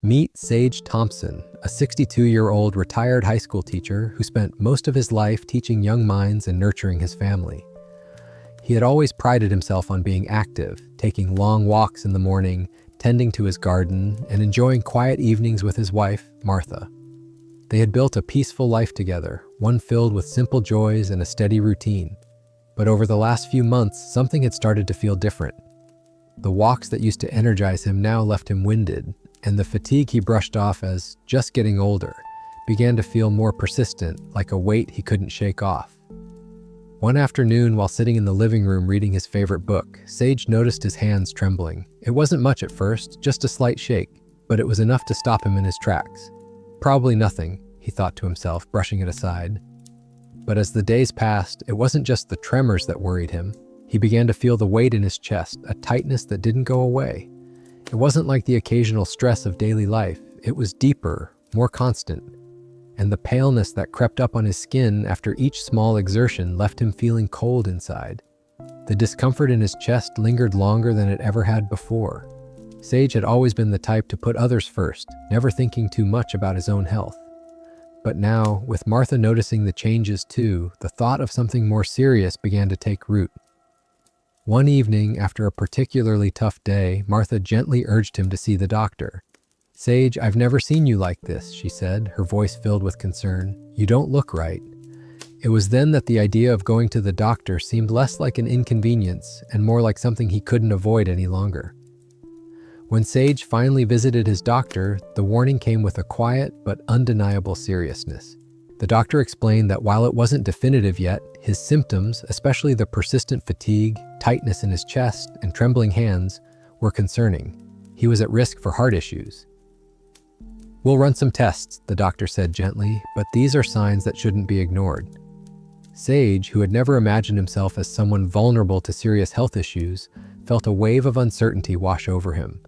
Meet Sage Thompson, a 62-year-old retired high school teacher who spent most of his life teaching young minds and nurturing his family. He had always prided himself on being active, taking long walks in the morning, tending to his garden, and enjoying quiet evenings with his wife, Martha. They had built a peaceful life together, one filled with simple joys and a steady routine. But over the last few months, something had started to feel different. The walks that used to energize him now left him winded, and the fatigue he brushed off as just getting older began to feel more persistent, like a weight he couldn't shake off. One afternoon, while sitting in the living room reading his favorite book, Sage noticed his hands trembling. It wasn't much at first, just a slight shake, but it was enough to stop him in his tracks. Probably nothing, he thought to himself, brushing it aside. But as the days passed, it wasn't just the tremors that worried him. He began to feel the weight in his chest, a tightness that didn't go away. It wasn't like the occasional stress of daily life. It was deeper, more constant. And the paleness that crept up on his skin after each small exertion left him feeling cold inside. The discomfort in his chest lingered longer than it ever had before. Sage had always been the type to put others first, never thinking too much about his own health. But now, with Martha noticing the changes too, the thought of something more serious began to take root. One evening, after a particularly tough day, Martha gently urged him to see the doctor. "Sage, I've never seen you like this," she said, her voice filled with concern. "You don't look right." It was then that the idea of going to the doctor seemed less like an inconvenience and more like something he couldn't avoid any longer. When Sage finally visited his doctor, the warning came with a quiet but undeniable seriousness. The doctor explained that while it wasn't definitive yet, his symptoms, especially the persistent fatigue, tightness in his chest, and trembling hands, were concerning. He was at risk for heart issues. "We'll run some tests," the doctor said gently, "but these are signs that shouldn't be ignored." Sage, who had never imagined himself as someone vulnerable to serious health issues, felt a wave of uncertainty wash over him.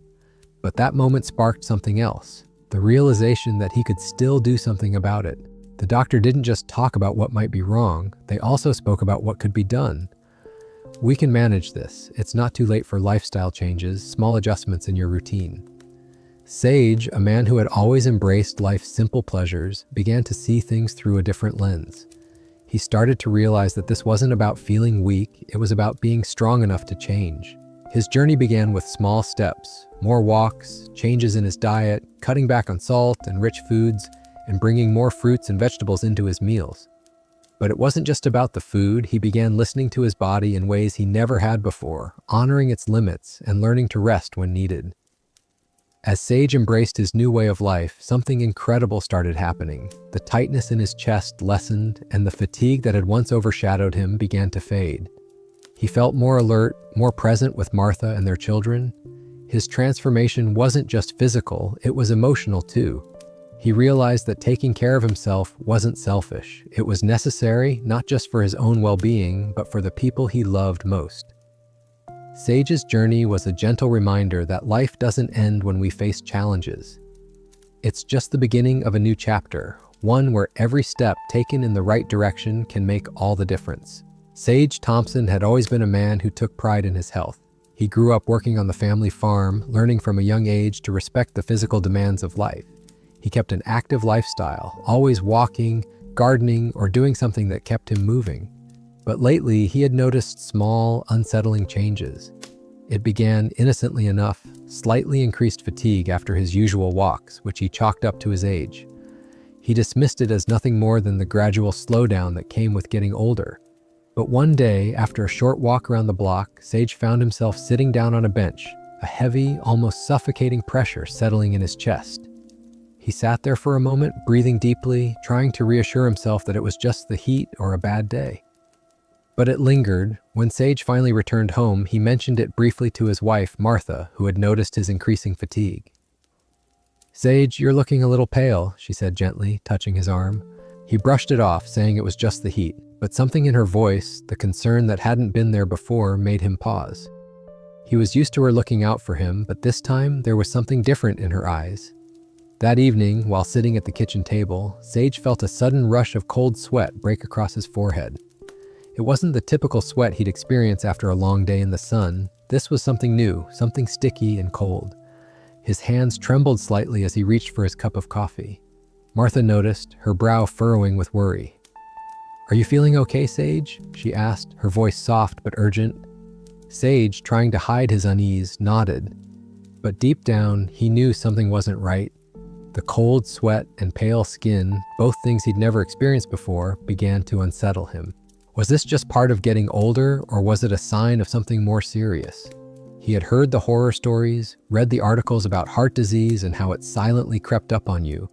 But that moment sparked something else, the realization that he could still do something about it. The doctor didn't just talk about what might be wrong, they also spoke about what could be done. "We can manage this. It's not too late for lifestyle changes, small adjustments in your routine." Sage, a man who had always embraced life's simple pleasures, began to see things through a different lens. He started to realize that this wasn't about feeling weak, it was about being strong enough to change. His journey began with small steps, more walks, changes in his diet, cutting back on salt and rich foods, and bringing more fruits and vegetables into his meals. But it wasn't just about the food. He began listening to his body in ways he never had before, honoring its limits and learning to rest when needed. As Sage embraced his new way of life, something incredible started happening. The tightness in his chest lessened, and the fatigue that had once overshadowed him began to fade. He felt more alert, more present with Martha and their children. His transformation wasn't just physical, it was emotional too. He realized that taking care of himself wasn't selfish. It was necessary, not just for his own well-being, but for the people he loved most. Sage's journey was a gentle reminder that life doesn't end when we face challenges. It's just the beginning of a new chapter, one where every step taken in the right direction can make all the difference. Sage Thompson had always been a man who took pride in his health. He grew up working on the family farm, learning from a young age to respect the physical demands of life. He kept an active lifestyle, always walking, gardening, or doing something that kept him moving. But lately, he had noticed small, unsettling changes. It began, innocently enough, slightly increased fatigue after his usual walks, which he chalked up to his age. He dismissed it as nothing more than the gradual slowdown that came with getting older. But one day, after a short walk around the block, Sage found himself sitting down on a bench, a heavy, almost suffocating pressure settling in his chest. He sat there for a moment, breathing deeply, trying to reassure himself that it was just the heat or a bad day. But it lingered. When Sage finally returned home, he mentioned it briefly to his wife, Martha, who had noticed his increasing fatigue. "Sage, you're looking a little pale," she said gently, touching his arm. He brushed it off, saying it was just the heat, but something in her voice, the concern that hadn't been there before, made him pause. He was used to her looking out for him, but this time there was something different in her eyes. That evening, while sitting at the kitchen table, Sage felt a sudden rush of cold sweat break across his forehead. It wasn't the typical sweat he'd experience after a long day in the sun. This was something new, something sticky and cold. His hands trembled slightly as he reached for his cup of coffee. Martha noticed, her brow furrowing with worry. "Are you feeling okay, Sage?" she asked, her voice soft but urgent. Sage, trying to hide his unease, nodded. But deep down, he knew something wasn't right. The cold sweat and pale skin, both things he'd never experienced before, began to unsettle him. Was this just part of getting older, or was it a sign of something more serious? He had heard the horror stories, read the articles about heart disease and how it silently crept up on you,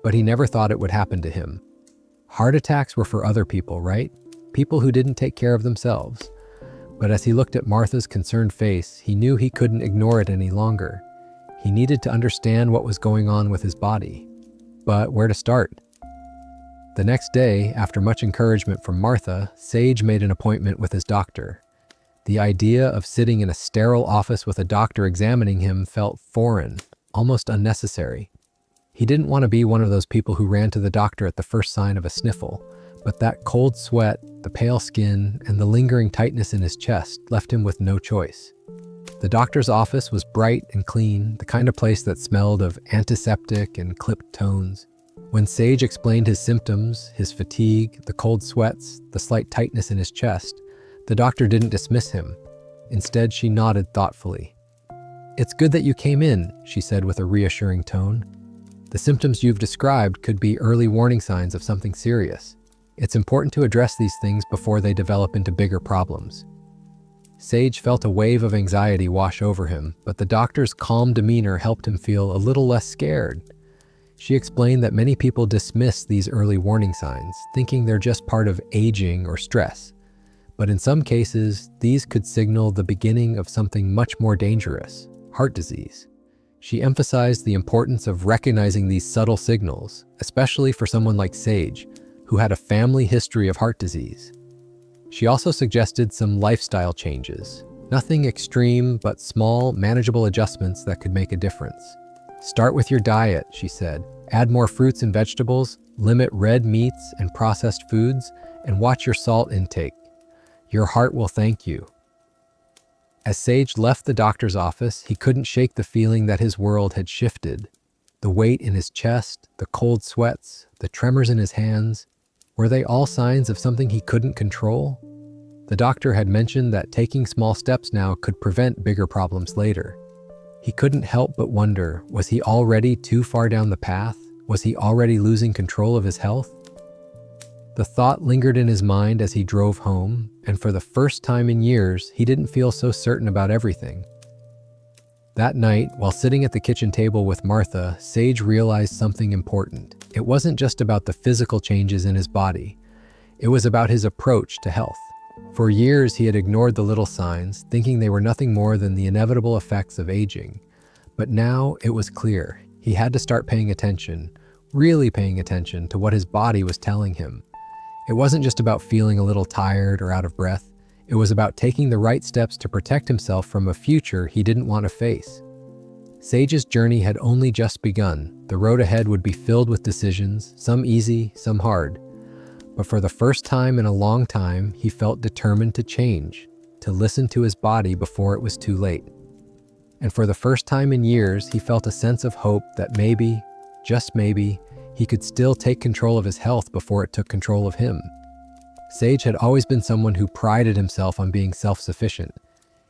but he never thought it would happen to him. Heart attacks were for other people, right? People who didn't take care of themselves. But as he looked at Martha's concerned face, he knew he couldn't ignore it any longer. He needed to understand what was going on with his body. But where to start? The next day, after much encouragement from Martha, Sage made an appointment with his doctor. The idea of sitting in a sterile office with a doctor examining him felt foreign, almost unnecessary. He didn't want to be one of those people who ran to the doctor at the first sign of a sniffle, but that cold sweat, the pale skin, and the lingering tightness in his chest left him with no choice. The doctor's office was bright and clean, the kind of place that smelled of antiseptic and clipped tones. When Sage explained his symptoms, his fatigue, the cold sweats, the slight tightness in his chest, the doctor didn't dismiss him. Instead, she nodded thoughtfully. "It's good that you came in," she said with a reassuring tone. "The symptoms you've described could be early warning signs of something serious. It's important to address these things before they develop into bigger problems." Sage felt a wave of anxiety wash over him, but the doctor's calm demeanor helped him feel a little less scared. She explained that many people dismiss these early warning signs, thinking they're just part of aging or stress. But in some cases, these could signal the beginning of something much more dangerous, heart disease. She emphasized the importance of recognizing these subtle signals, especially for someone like Sage, who had a family history of heart disease. She also suggested some lifestyle changes. Nothing extreme, but small, manageable adjustments that could make a difference. "Start with your diet," she said. "Add more fruits and vegetables, limit red meats and processed foods, and watch your salt intake. Your heart will thank you." As Sage left the doctor's office, he couldn't shake the feeling that his world had shifted. The weight in his chest, the cold sweats, the tremors in his hands, were they all signs of something he couldn't control? The doctor had mentioned that taking small steps now could prevent bigger problems later. He couldn't help but wonder, was he already too far down the path? Was he already losing control of his health? The thought lingered in his mind as he drove home, and for the first time in years, he didn't feel so certain about everything. That night, while sitting at the kitchen table with Martha, Sage realized something important. It wasn't just about the physical changes in his body. It was about his approach to health. For years, he had ignored the little signs, thinking they were nothing more than the inevitable effects of aging. But now it was clear. He had to start paying attention, really paying attention to what his body was telling him. It wasn't just about feeling a little tired or out of breath. It was about taking the right steps to protect himself from a future he didn't want to face. Sage's journey had only just begun. The road ahead would be filled with decisions, some easy, some hard. But for the first time in a long time, he felt determined to change, to listen to his body before it was too late. And for the first time in years, he felt a sense of hope that maybe, just maybe, he could still take control of his health before it took control of him. Sage had always been someone who prided himself on being self-sufficient.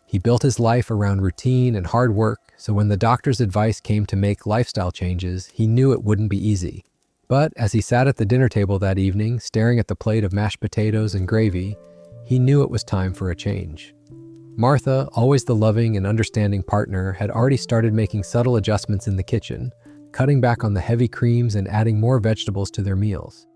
He built his life around routine and hard work, so when the doctor's advice came to make lifestyle changes, he knew it wouldn't be easy. But as he sat at the dinner table that evening, staring at the plate of mashed potatoes and gravy, he knew it was time for a change. Martha, always the loving and understanding partner, had already started making subtle adjustments in the kitchen, cutting back on the heavy creams and adding more vegetables to their meals.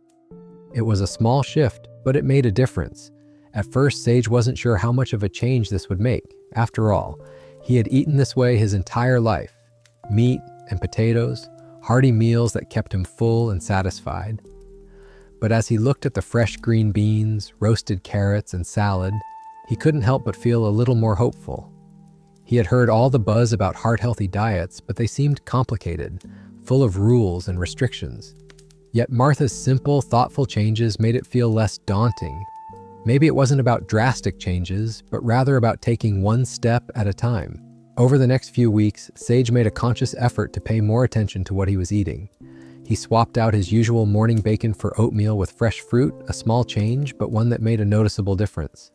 It was a small shift, but it made a difference. At first, Sage wasn't sure how much of a change this would make. After all, he had eaten this way his entire life. Meat and potatoes, hearty meals that kept him full and satisfied. But as he looked at the fresh green beans, roasted carrots, and salad, he couldn't help but feel a little more hopeful. He had heard all the buzz about heart-healthy diets, but they seemed complicated, full of rules and restrictions. Yet Martha's simple, thoughtful changes made it feel less daunting. Maybe it wasn't about drastic changes, but rather about taking one step at a time. Over the next few weeks, Sage made a conscious effort to pay more attention to what he was eating. He swapped out his usual morning bacon for oatmeal with fresh fruit, a small change, but one that made a noticeable difference.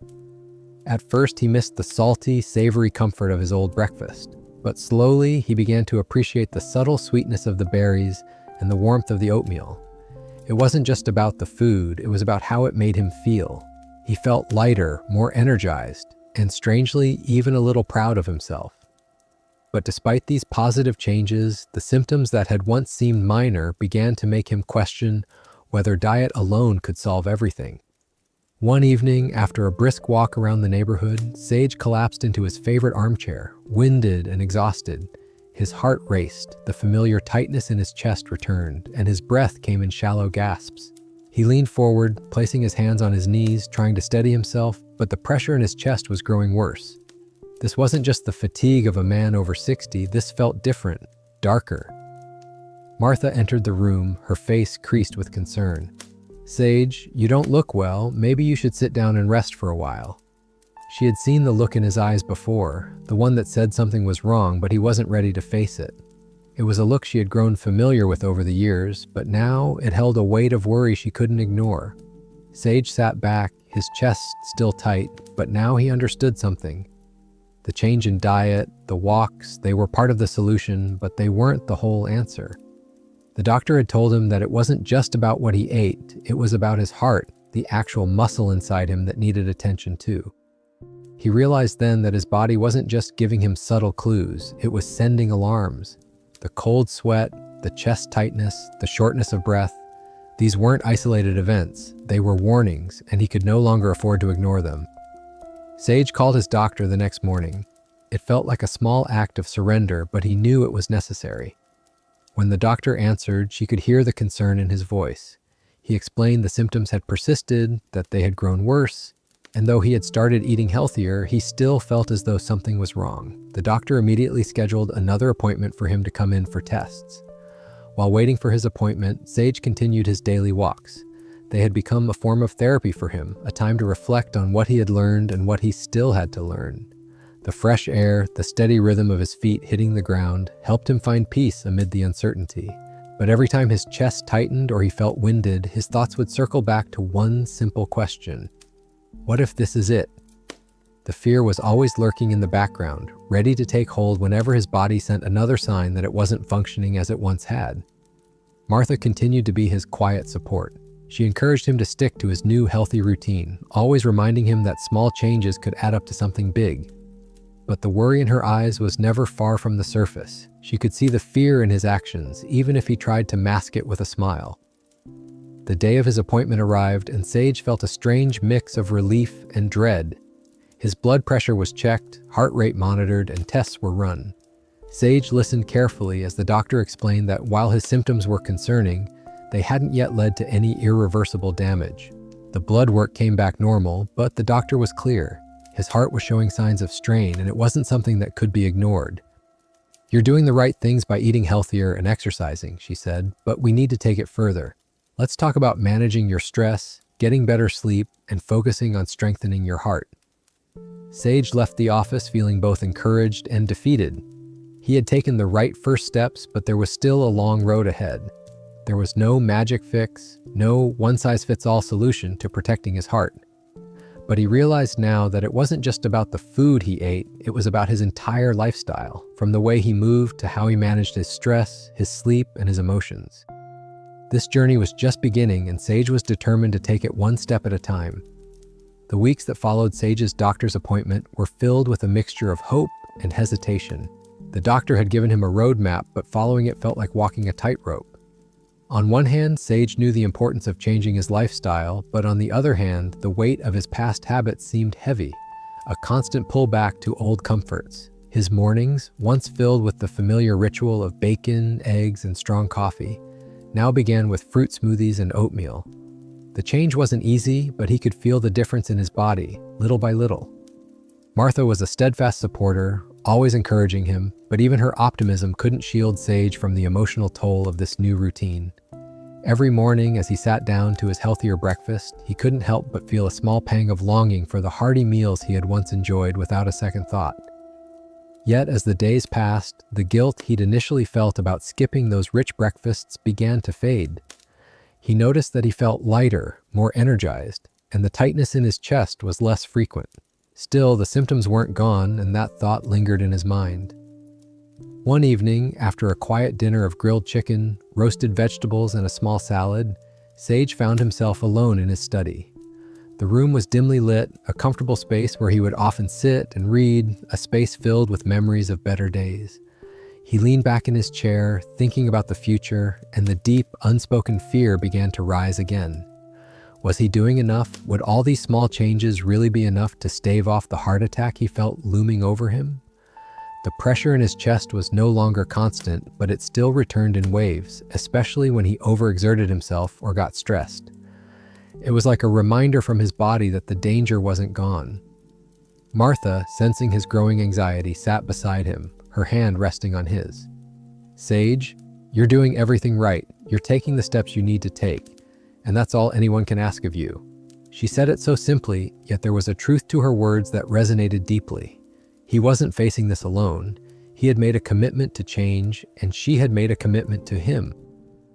At first, he missed the salty, savory comfort of his old breakfast, but slowly he began to appreciate the subtle sweetness of the berries and the warmth of the oatmeal. It wasn't just about the food, it was about how it made him feel. He felt lighter, more energized, and strangely, even a little proud of himself. But despite these positive changes, the symptoms that had once seemed minor began to make him question whether diet alone could solve everything. One evening, after a brisk walk around the neighborhood, Sage collapsed into his favorite armchair, winded and exhausted. His heart raced, the familiar tightness in his chest returned, and his breath came in shallow gasps. He leaned forward, placing his hands on his knees, trying to steady himself, but the pressure in his chest was growing worse. This wasn't just the fatigue of a man over 60, this felt different, darker. Martha entered the room, her face creased with concern. "Sage, you don't look well. Maybe you should sit down and rest for a while." She had seen the look in his eyes before, the one that said something was wrong, but he wasn't ready to face it. It was a look she had grown familiar with over the years, but now it held a weight of worry she couldn't ignore. Sage sat back, his chest still tight, but now he understood something. The change in diet, the walks, they were part of the solution, but they weren't the whole answer. The doctor had told him that it wasn't just about what he ate, it was about his heart, the actual muscle inside him that needed attention too. He realized then that his body wasn't just giving him subtle clues, it was sending alarms. The cold sweat, the chest tightness, the shortness of breath, these weren't isolated events, they were warnings, and he could no longer afford to ignore them. Sage called his doctor the next morning. It felt like a small act of surrender, but he knew it was necessary. When the doctor answered, she could hear the concern in his voice. He explained the symptoms had persisted, that they had grown worse, and though he had started eating healthier, he still felt as though something was wrong. The doctor immediately scheduled another appointment for him to come in for tests. While waiting for his appointment, Sage continued his daily walks. They had become a form of therapy for him, a time to reflect on what he had learned and what he still had to learn. The fresh air, the steady rhythm of his feet hitting the ground, helped him find peace amid the uncertainty. But every time his chest tightened or he felt winded, his thoughts would circle back to one simple question. What if this is it? The fear was always lurking in the background, ready to take hold whenever his body sent another sign that it wasn't functioning as it once had. Martha continued to be his quiet support. She encouraged him to stick to his new healthy routine, always reminding him that small changes could add up to something big. But the worry in her eyes was never far from the surface. She could see the fear in his actions, even if he tried to mask it with a smile. The day of his appointment arrived, and Sage felt a strange mix of relief and dread. His blood pressure was checked, heart rate monitored, and tests were run. Sage listened carefully as the doctor explained that while his symptoms were concerning, they hadn't yet led to any irreversible damage. The blood work came back normal, but the doctor was clear. His heart was showing signs of strain, and it wasn't something that could be ignored. "You're doing the right things by eating healthier and exercising," she said, "but we need to take it further. Let's talk about managing your stress, getting better sleep, and focusing on strengthening your heart." Sage left the office feeling both encouraged and defeated. He had taken the right first steps, but there was still a long road ahead. There was no magic fix, no one-size-fits-all solution to protecting his heart. But he realized now that it wasn't just about the food he ate, it was about his entire lifestyle, from the way he moved to how he managed his stress, his sleep, and his emotions. This journey was just beginning, and Sage was determined to take it one step at a time. The weeks that followed Sage's doctor's appointment were filled with a mixture of hope and hesitation. The doctor had given him a roadmap, but following it felt like walking a tightrope. On one hand, Sage knew the importance of changing his lifestyle, but on the other hand, the weight of his past habits seemed heavy, a constant pull back to old comforts. His mornings, once filled with the familiar ritual of bacon, eggs, and strong coffee, now began with fruit smoothies and oatmeal. The change wasn't easy, but he could feel the difference in his body, little by little. Martha was a steadfast supporter, always encouraging him, but even her optimism couldn't shield Sage from the emotional toll of this new routine. Every morning, as he sat down to his healthier breakfast, he couldn't help but feel a small pang of longing for the hearty meals he had once enjoyed without a second thought. Yet as the days passed, the guilt he'd initially felt about skipping those rich breakfasts began to fade. He noticed that he felt lighter, more energized, and the tightness in his chest was less frequent. Still, the symptoms weren't gone, and that thought lingered in his mind. One evening, after a quiet dinner of grilled chicken, roasted vegetables, and a small salad, Sage found himself alone in his study. The room was dimly lit, a comfortable space where he would often sit and read, a space filled with memories of better days. He leaned back in his chair, thinking about the future, and the deep, unspoken fear began to rise again. Was he doing enough? Would all these small changes really be enough to stave off the heart attack he felt looming over him? The pressure in his chest was no longer constant, but it still returned in waves, especially when he overexerted himself or got stressed. It was like a reminder from his body that the danger wasn't gone. Martha, sensing his growing anxiety, sat beside him, her hand resting on his. "Sage, you're doing everything right. You're taking the steps you need to take, and that's all anyone can ask of you." She said it so simply, yet there was a truth to her words that resonated deeply. He wasn't facing this alone. He had made a commitment to change, and she had made a commitment to him.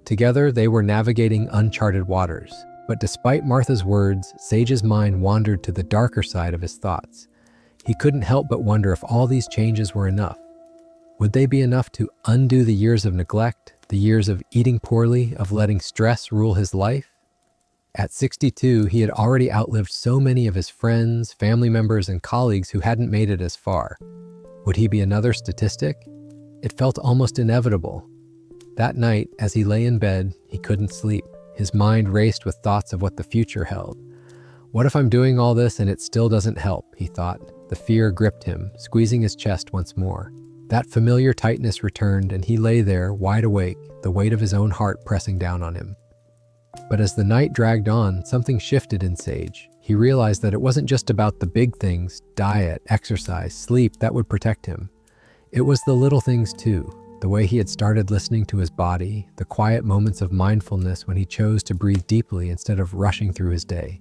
Together, they were navigating uncharted waters. But despite Martha's words, Sage's mind wandered to the darker side of his thoughts. He couldn't help but wonder if all these changes were enough. Would they be enough to undo the years of neglect, the years of eating poorly, of letting stress rule his life? At 62, he had already outlived so many of his friends, family members, and colleagues who hadn't made it as far. Would he be another statistic? It felt almost inevitable. That night, as he lay in bed, he couldn't sleep. His mind raced with thoughts of what the future held. What if I'm doing all this and it still doesn't help, he thought. The fear gripped him, squeezing his chest once more. That familiar tightness returned, and he lay there, wide awake, the weight of his own heart pressing down on him. But as the night dragged on, something shifted in Sage. He realized that it wasn't just about the big things, diet, exercise, sleep, that would protect him. It was the little things too. The way he had started listening to his body, the quiet moments of mindfulness when he chose to breathe deeply instead of rushing through his day.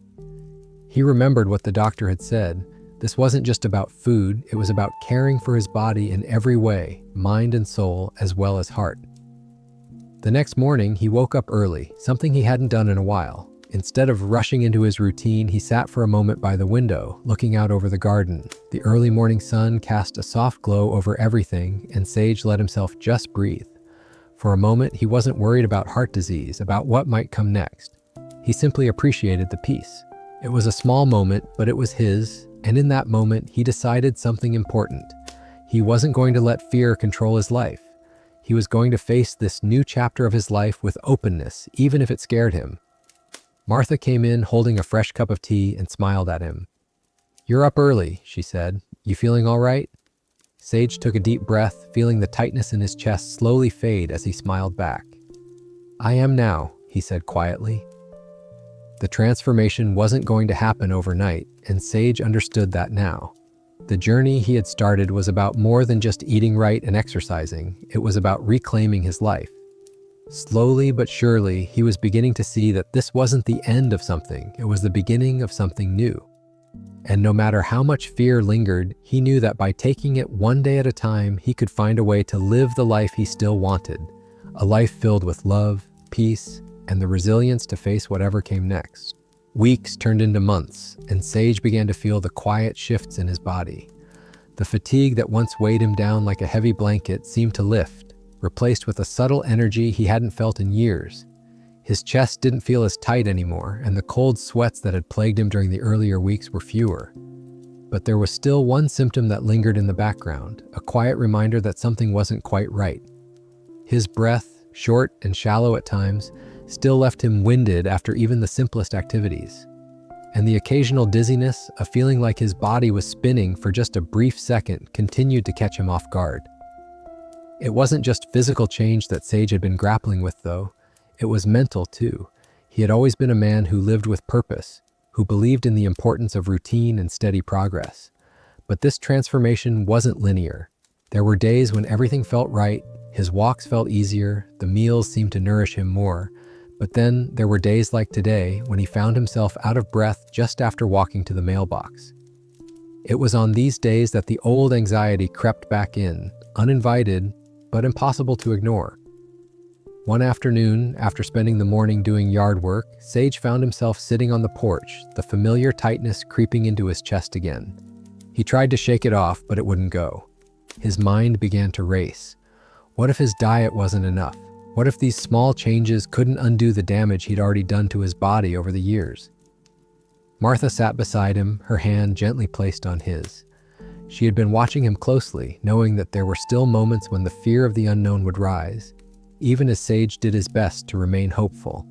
He remembered what the doctor had said. This wasn't just about food, it was about caring for his body in every way, mind and soul, as well as heart. The next morning, he woke up early, something he hadn't done in a while. Instead of rushing into his routine, he sat for a moment by the window, looking out over the garden. The early morning sun cast a soft glow over everything, and Sage let himself just breathe. For a moment, he wasn't worried about heart disease, about what might come next. He simply appreciated the peace. It was a small moment, but it was his, and in that moment, he decided something important. He wasn't going to let fear control his life. He was going to face this new chapter of his life with openness, even if it scared him. Martha came in holding a fresh cup of tea and smiled at him. "You're up early," she said. "You feeling all right?" Sage took a deep breath, feeling the tightness in his chest slowly fade as he smiled back. "I am now," he said quietly. The transformation wasn't going to happen overnight, and Sage understood that now. The journey he had started was about more than just eating right and exercising. It was about reclaiming his life. Slowly but surely, he was beginning to see that this wasn't the end of something, it was the beginning of something new. And no matter how much fear lingered, he knew that by taking it one day at a time, he could find a way to live the life he still wanted, a life filled with love, peace, and the resilience to face whatever came next. Weeks turned into months, and Sage began to feel the quiet shifts in his body. The fatigue that once weighed him down like a heavy blanket seemed to lift, replaced with a subtle energy he hadn't felt in years. His chest didn't feel as tight anymore, and the cold sweats that had plagued him during the earlier weeks were fewer. But there was still one symptom that lingered in the background, a quiet reminder that something wasn't quite right. His breath, short and shallow at times, still left him winded after even the simplest activities. And the occasional dizziness, a feeling like his body was spinning for just a brief second, continued to catch him off guard. It wasn't just physical change that Sage had been grappling with, though. It was mental, too. He had always been a man who lived with purpose, who believed in the importance of routine and steady progress. But this transformation wasn't linear. There were days when everything felt right, his walks felt easier, the meals seemed to nourish him more. But then there were days like today when he found himself out of breath just after walking to the mailbox. It was on these days that the old anxiety crept back in, uninvited, but impossible to ignore. One afternoon, after spending the morning doing yard work, Sage found himself sitting on the porch, the familiar tightness creeping into his chest again. He tried to shake it off, but it wouldn't go. His mind began to race. What if his diet wasn't enough? What if these small changes couldn't undo the damage he'd already done to his body over the years? Martha sat beside him, her hand gently placed on his. She had been watching him closely, knowing that there were still moments when the fear of the unknown would rise, even as Sage did his best to remain hopeful.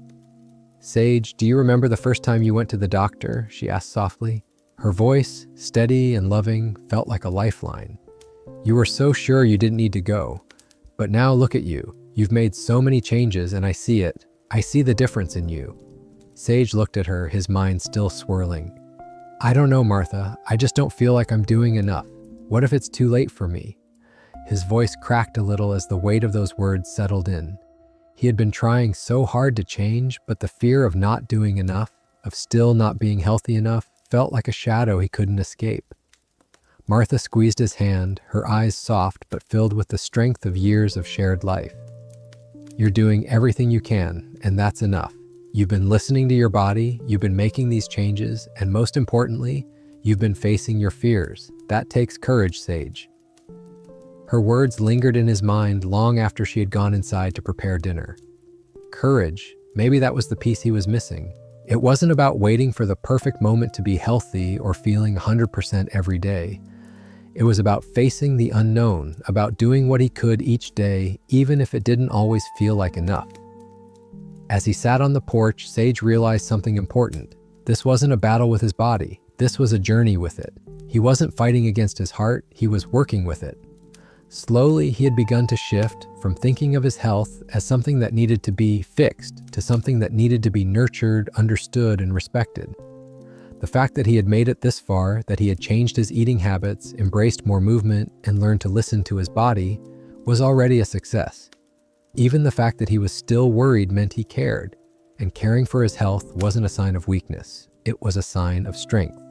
"Sage, do you remember the first time you went to the doctor?" she asked softly. Her voice, steady and loving, felt like a lifeline. "You were so sure you didn't need to go. But now look at you. You've made so many changes and I see it. I see the difference in you." Sage looked at her, his mind still swirling. "I don't know, Martha. I just don't feel like I'm doing enough. What if it's too late for me?" His voice cracked a little as the weight of those words settled in. He had been trying so hard to change, but the fear of not doing enough, of still not being healthy enough, felt like a shadow he couldn't escape. Martha squeezed his hand, her eyes soft but filled with the strength of years of shared life. "You're doing everything you can, and that's enough. You've been listening to your body, you've been making these changes, and most importantly, you've been facing your fears. That takes courage, Sage." Her words lingered in his mind long after she had gone inside to prepare dinner. Courage, maybe that was the piece he was missing. It wasn't about waiting for the perfect moment to be healthy or feeling 100% every day. It was about facing the unknown, about doing what he could each day, even if it didn't always feel like enough. As he sat on the porch, Sage realized something important. This wasn't a battle with his body. This was a journey with it. He wasn't fighting against his heart, he was working with it. Slowly, he had begun to shift from thinking of his health as something that needed to be fixed to something that needed to be nurtured, understood, and respected. The fact that he had made it this far, that he had changed his eating habits, embraced more movement, and learned to listen to his body, was already a success. Even the fact that he was still worried meant he cared, and caring for his health wasn't a sign of weakness, it was a sign of strength.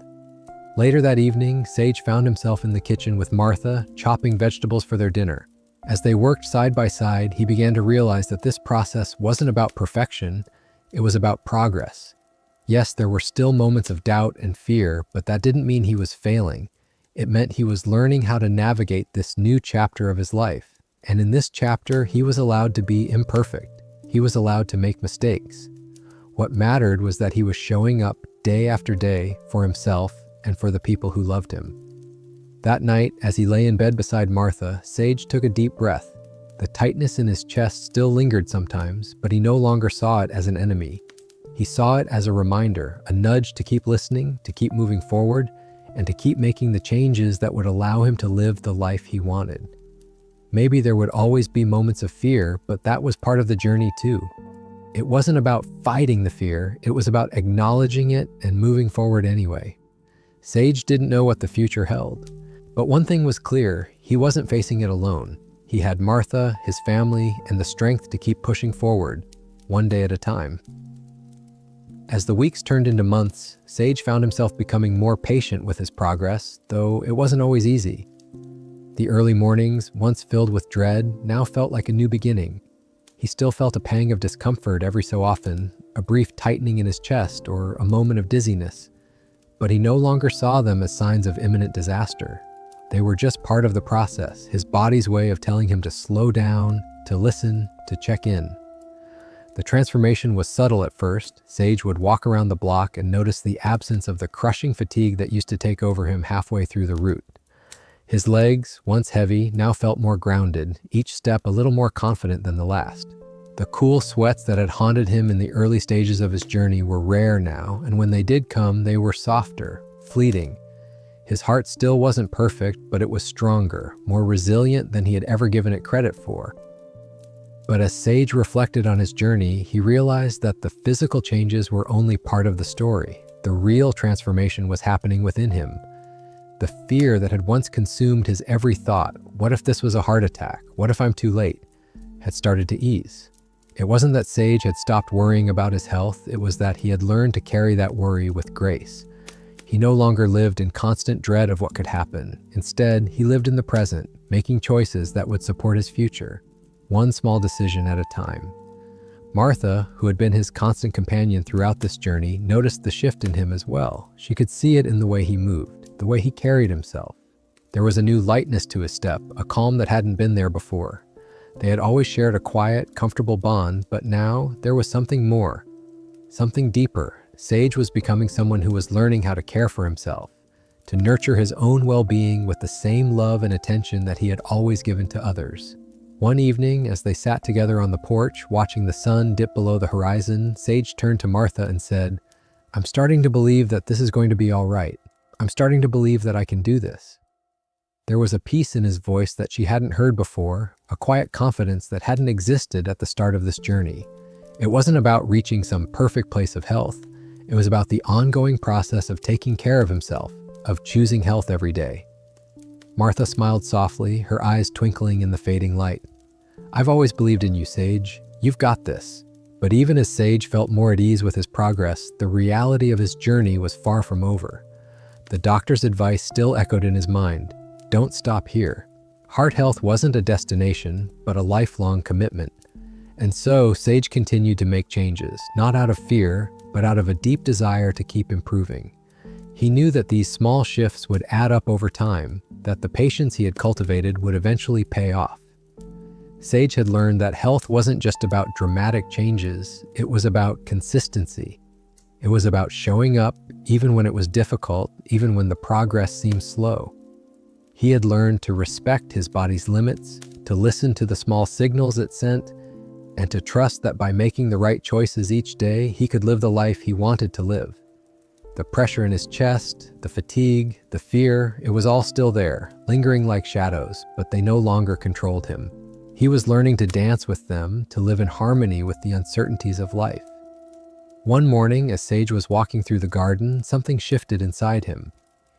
Later that evening, Sage found himself in the kitchen with Martha, chopping vegetables for their dinner. As they worked side by side, he began to realize that this process wasn't about perfection, it was about progress. Yes, there were still moments of doubt and fear, but that didn't mean he was failing. It meant he was learning how to navigate this new chapter of his life. And in this chapter, he was allowed to be imperfect. He was allowed to make mistakes. What mattered was that he was showing up day after day for himself and for the people who loved him. That night, as he lay in bed beside Martha, Sage took a deep breath. The tightness in his chest still lingered sometimes, but he no longer saw it as an enemy. He saw it as a reminder, a nudge to keep listening, to keep moving forward, and to keep making the changes that would allow him to live the life he wanted. Maybe there would always be moments of fear, but that was part of the journey too. It wasn't about fighting the fear, it was about acknowledging it and moving forward anyway. Sage didn't know what the future held. But one thing was clear, he wasn't facing it alone. He had Martha, his family, and the strength to keep pushing forward, one day at a time. As the weeks turned into months, Sage found himself becoming more patient with his progress, though it wasn't always easy. The early mornings, once filled with dread, now felt like a new beginning. He still felt a pang of discomfort every so often, a brief tightening in his chest or a moment of dizziness. But he no longer saw them as signs of imminent disaster. They were just part of the process, his body's way of telling him to slow down, to listen, to check in. The transformation was subtle at first. Sage would walk around the block and notice the absence of the crushing fatigue that used to take over him halfway through the route. His legs, once heavy, now felt more grounded, each step a little more confident than the last. The cool sweats that had haunted him in the early stages of his journey were rare now, and when they did come, they were softer, fleeting. His heart still wasn't perfect, but it was stronger, more resilient than he had ever given it credit for. But as Sage reflected on his journey, he realized that the physical changes were only part of the story. The real transformation was happening within him. The fear that had once consumed his every thought, what if this was a heart attack? What if I'm too late? Had started to ease. It wasn't that Sage had stopped worrying about his health, it was that he had learned to carry that worry with grace. He no longer lived in constant dread of what could happen. Instead, he lived in the present, making choices that would support his future, one small decision at a time. Martha, who had been his constant companion throughout this journey, noticed the shift in him as well. She could see it in the way he moved, the way he carried himself. There was a new lightness to his step, a calm that hadn't been there before. They had always shared a quiet, comfortable bond, but now there was something more, something deeper. Sage was becoming someone who was learning how to care for himself, to nurture his own well-being with the same love and attention that he had always given to others. One evening, as they sat together on the porch, watching the sun dip below the horizon, Sage turned to Martha and said, "I'm starting to believe that this is going to be all right. I'm starting to believe that I can do this." There was a peace in his voice that she hadn't heard before, a quiet confidence that hadn't existed at the start of this journey. It wasn't about reaching some perfect place of health. It was about the ongoing process of taking care of himself, of choosing health every day. Martha smiled softly, her eyes twinkling in the fading light. "I've always believed in you, Sage. You've got this." But even as Sage felt more at ease with his progress, the reality of his journey was far from over. The doctor's advice still echoed in his mind. Don't stop here. Heart health wasn't a destination, but a lifelong commitment. And so, Sage continued to make changes, not out of fear, but out of a deep desire to keep improving. He knew that these small shifts would add up over time, that the patience he had cultivated would eventually pay off. Sage had learned that health wasn't just about dramatic changes, it was about consistency. It was about showing up, even when it was difficult, even when the progress seemed slow. He had learned to respect his body's limits, to listen to the small signals it sent, and to trust that by making the right choices each day, he could live the life he wanted to live. The pressure in his chest, the fatigue, the fear, it was all still there, lingering like shadows, but they no longer controlled him. He was learning to dance with them, to live in harmony with the uncertainties of life. One morning, as Sage was walking through the garden, something shifted inside him.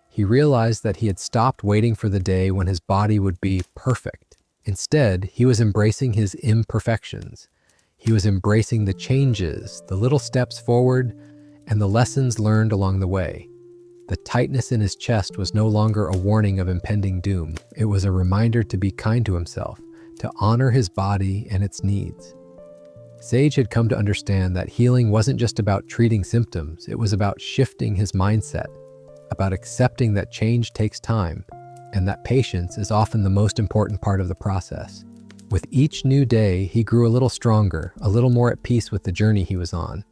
He realized that he had stopped waiting for the day when his body would be perfect. Instead, he was embracing his imperfections. He was embracing the changes, the little steps forward, and the lessons learned along the way. The tightness in his chest was no longer a warning of impending doom. It was a reminder to be kind to himself, to honor his body and its needs. Sage had come to understand that healing wasn't just about treating symptoms, it was about shifting his mindset, about accepting that change takes time, and that patience is often the most important part of the process. With each new day, he grew a little stronger, a little more at peace with the journey he was on.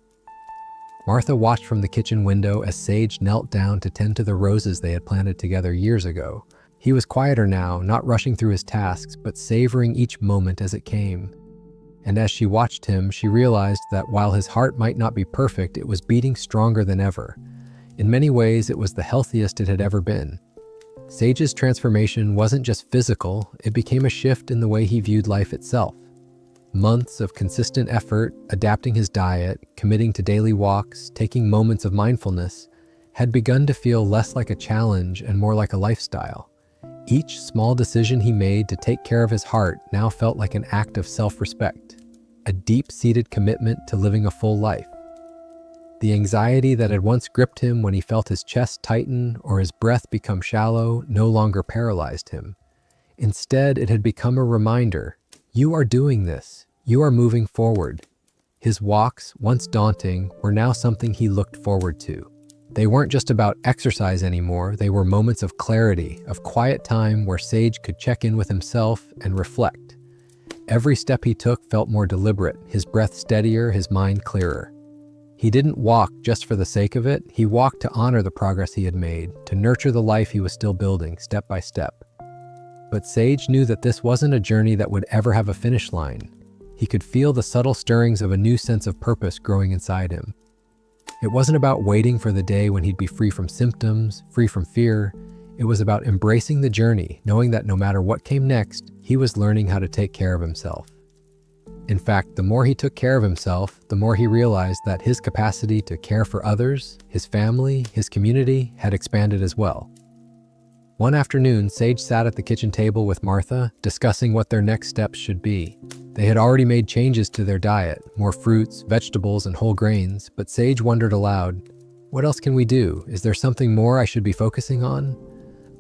Martha watched from the kitchen window as Sage knelt down to tend to the roses they had planted together years ago. He was quieter now, not rushing through his tasks, but savoring each moment as it came. And as she watched him, she realized that while his heart might not be perfect, it was beating stronger than ever. In many ways, it was the healthiest it had ever been. Sage's transformation wasn't just physical, it became a shift in the way he viewed life itself. Months of consistent effort, adapting his diet, committing to daily walks, taking moments of mindfulness, had begun to feel less like a challenge and more like a lifestyle. Each small decision he made to take care of his heart now felt like an act of self-respect, a deep-seated commitment to living a full life. The anxiety that had once gripped him when he felt his chest tighten or his breath become shallow no longer paralyzed him. Instead, it had become a reminder, you are doing this, you are moving forward. His walks, once daunting, were now something he looked forward to. They weren't just about exercise anymore, they were moments of clarity, of quiet time where Sage could check in with himself and reflect. Every step he took felt more deliberate, his breath steadier, his mind clearer. He didn't walk just for the sake of it, he walked to honor the progress he had made, to nurture the life he was still building, step by step. But Sage knew that this wasn't a journey that would ever have a finish line. He could feel the subtle stirrings of a new sense of purpose growing inside him. It wasn't about waiting for the day when he'd be free from symptoms, free from fear. It was about embracing the journey, knowing that no matter what came next, he was learning how to take care of himself. In fact, the more he took care of himself, the more he realized that his capacity to care for others, his family, his community, had expanded as well. One afternoon, Sage sat at the kitchen table with Martha, discussing what their next steps should be. They had already made changes to their diet, more fruits, vegetables, and whole grains, but Sage wondered aloud, What else can we do? Is there something more I should be focusing on?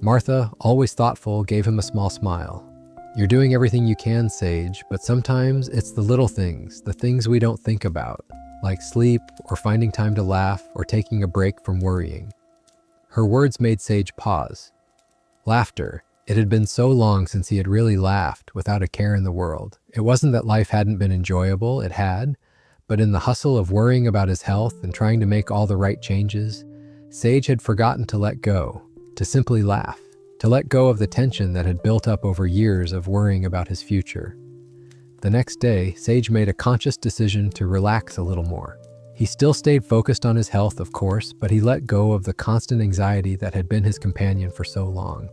Martha, always thoughtful, gave him a small smile. You're doing everything you can, Sage, but sometimes it's the little things, the things we don't think about, like sleep or finding time to laugh or taking a break from worrying. Her words made Sage pause. Laughter. It had been so long since he had really laughed without a care in the world. It wasn't that life hadn't been enjoyable, it had, but in the hustle of worrying about his health and trying to make all the right changes, Sage had forgotten to let go, to simply laugh, to let go of the tension that had built up over years of worrying about his future. The next day, Sage made a conscious decision to relax a little more. He still stayed focused on his health, of course, but he let go of the constant anxiety that had been his companion for so long.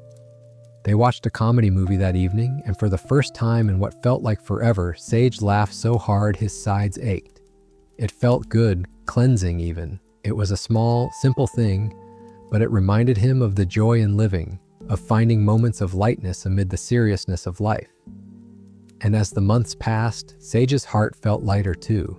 They watched a comedy movie that evening, and for the first time in what felt like forever, Sage laughed so hard his sides ached. It felt good, cleansing even. It was a small, simple thing, but it reminded him of the joy in living, of finding moments of lightness amid the seriousness of life. And as the months passed, Sage's heart felt lighter too.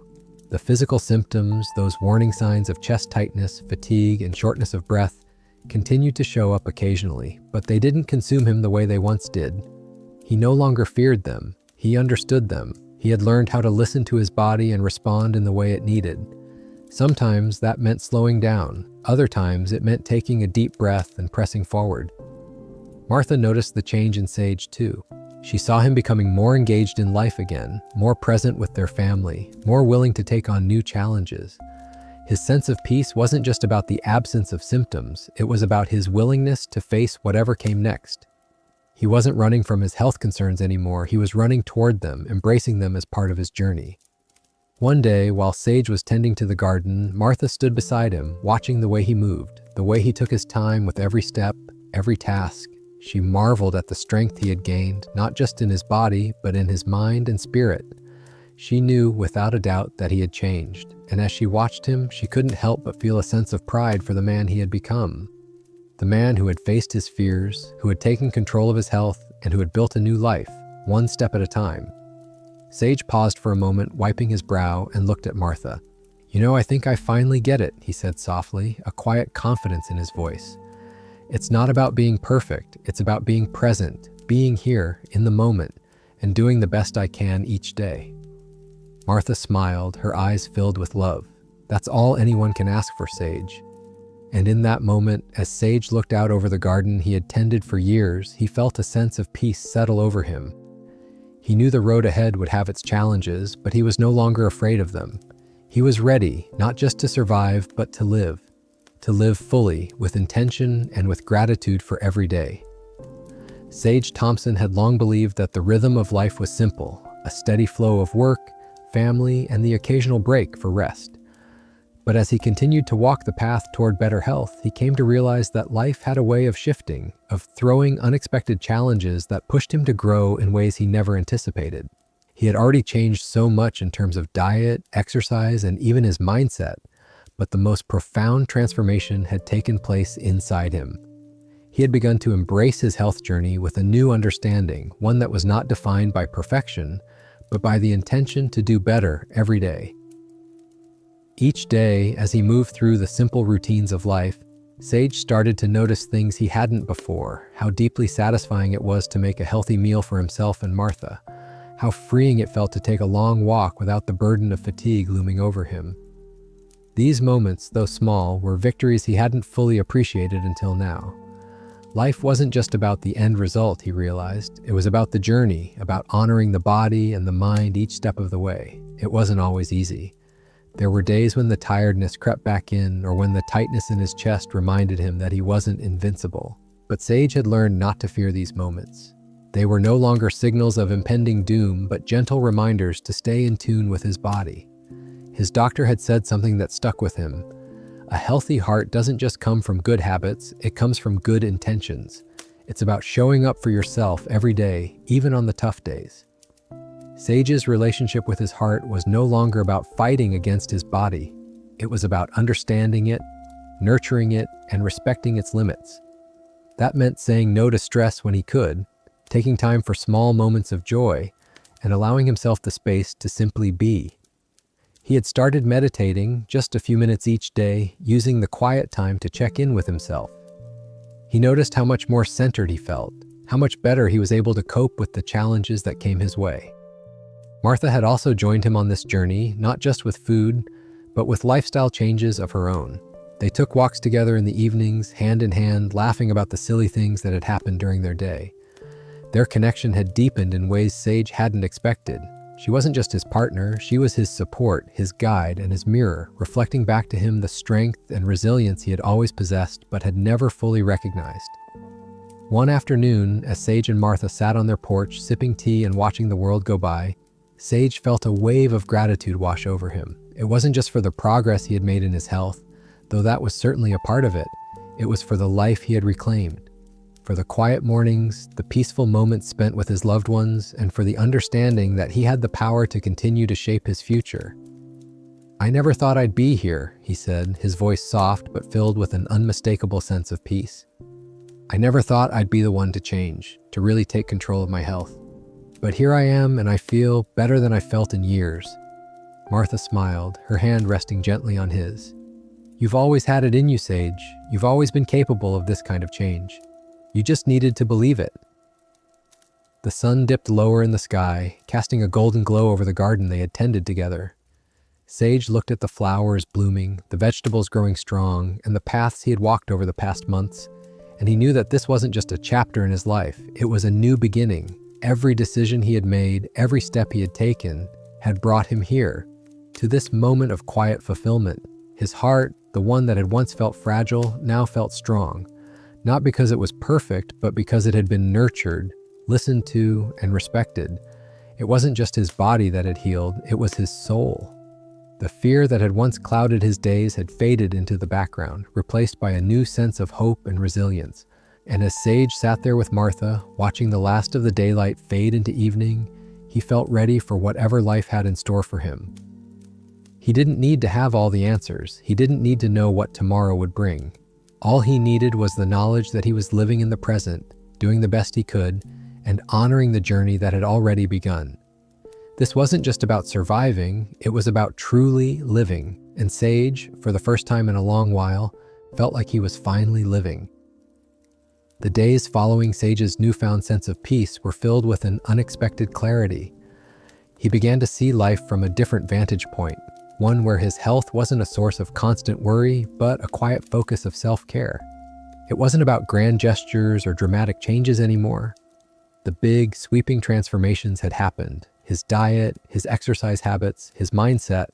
The physical symptoms, those warning signs of chest tightness, fatigue, and shortness of breath, continued to show up occasionally, but they didn't consume him the way they once did. He no longer feared them. He understood them. He had learned how to listen to his body and respond in the way it needed. Sometimes that meant slowing down. Other times it meant taking a deep breath and pressing forward. Martha noticed the change in Sage too. She saw him becoming more engaged in life again, more present with their family, more willing to take on new challenges. His sense of peace wasn't just about the absence of symptoms, it was about his willingness to face whatever came next. He wasn't running from his health concerns anymore, he was running toward them, embracing them as part of his journey. One day, while Sage was tending to the garden, Martha stood beside him, watching the way he moved, the way he took his time with every step, every task. She marveled at the strength he had gained, not just in his body, but in his mind and spirit. She knew without a doubt that he had changed, and as she watched him, she couldn't help but feel a sense of pride for the man he had become. The man who had faced his fears, who had taken control of his health, and who had built a new life, one step at a time. Sage paused for a moment, wiping his brow, and looked at Martha. I think I finally get it," he said softly, a quiet confidence in his voice. "It's not about being perfect, it's about being present, being here, in the moment, and doing the best I can each day." Martha smiled, her eyes filled with love. That's all anyone can ask for, Sage. And in that moment, as Sage looked out over the garden he had tended for years, he felt a sense of peace settle over him. He knew the road ahead would have its challenges, but he was no longer afraid of them. He was ready, not just to survive, but to live fully, with intention and with gratitude for every day. Sage Thompson had long believed that the rhythm of life was simple, a steady flow of work, family, and the occasional break for rest. But as he continued to walk the path toward better health, he came to realize that life had a way of shifting, of throwing unexpected challenges that pushed him to grow in ways he never anticipated. He had already changed so much in terms of diet, exercise, and even his mindset, but the most profound transformation had taken place inside him. He had begun to embrace his health journey with a new understanding, one that was not defined by perfection, but by the intention to do better every day. Each day, as he moved through the simple routines of life, Sage started to notice things he hadn't before, how deeply satisfying it was to make a healthy meal for himself and Martha, how freeing it felt to take a long walk without the burden of fatigue looming over him. These moments, though small, were victories he hadn't fully appreciated until now. Life wasn't just about the end result, he realized. It was about the journey, about honoring the body and the mind each step of the way. It wasn't always easy. There were days when the tiredness crept back in, or when the tightness in his chest reminded him that he wasn't invincible. But Sage had learned not to fear these moments. They were no longer signals of impending doom, but gentle reminders to stay in tune with his body. His doctor had said something that stuck with him. A healthy heart doesn't just come from good habits, it comes from good intentions. It's about showing up for yourself every day, even on the tough days. Sage's relationship with his heart was no longer about fighting against his body. It was about understanding it, nurturing it, and respecting its limits. That meant saying no to stress when he could, taking time for small moments of joy, and allowing himself the space to simply be. He had started meditating just a few minutes each day, using the quiet time to check in with himself. He noticed how much more centered he felt, how much better he was able to cope with the challenges that came his way. Martha had also joined him on this journey, not just with food, but with lifestyle changes of her own. They took walks together in the evenings, hand in hand, laughing about the silly things that had happened during their day. Their connection had deepened in ways Sage hadn't expected. She wasn't just his partner, she was his support, his guide, and his mirror, reflecting back to him the strength and resilience he had always possessed but had never fully recognized. One afternoon, as Sage and Martha sat on their porch, sipping tea and watching the world go by, Sage felt a wave of gratitude wash over him. It wasn't just for the progress he had made in his health, though that was certainly a part of it. It was for the life he had reclaimed, for the quiet mornings, the peaceful moments spent with his loved ones, and for the understanding that he had the power to continue to shape his future. "I never thought I'd be here," he said, his voice soft but filled with an unmistakable sense of peace. "I never thought I'd be the one to change, to really take control of my health. But here I am, and I feel better than I felt in years." Martha smiled, her hand resting gently on his. "You've always had it in you, Sage. You've always been capable of this kind of change. You just needed to believe it." The sun dipped lower in the sky, casting a golden glow over the garden they had tended together. Sage looked at the flowers blooming, the vegetables growing strong, and the paths he had walked over the past months, and he knew that this wasn't just a chapter in his life, it was a new beginning. Every decision he had made, every step he had taken, had brought him here, to this moment of quiet fulfillment. His heart, the one that had once felt fragile, now felt strong. Not because it was perfect, but because it had been nurtured, listened to, and respected. It wasn't just his body that had healed, it was his soul. The fear that had once clouded his days had faded into the background, replaced by a new sense of hope and resilience. And as Sage sat there with Martha, watching the last of the daylight fade into evening, he felt ready for whatever life had in store for him. He didn't need to have all the answers. He didn't need to know what tomorrow would bring. All he needed was the knowledge that he was living in the present, doing the best he could, and honoring the journey that had already begun. This wasn't just about surviving, it was about truly living, and Sage, for the first time in a long while, felt like he was finally living. The days following Sage's newfound sense of peace were filled with an unexpected clarity. He began to see life from a different vantage point, one where his health wasn't a source of constant worry, but a quiet focus of self-care. It wasn't about grand gestures or dramatic changes anymore. The big, sweeping transformations had happened. His diet, his exercise habits, his mindset.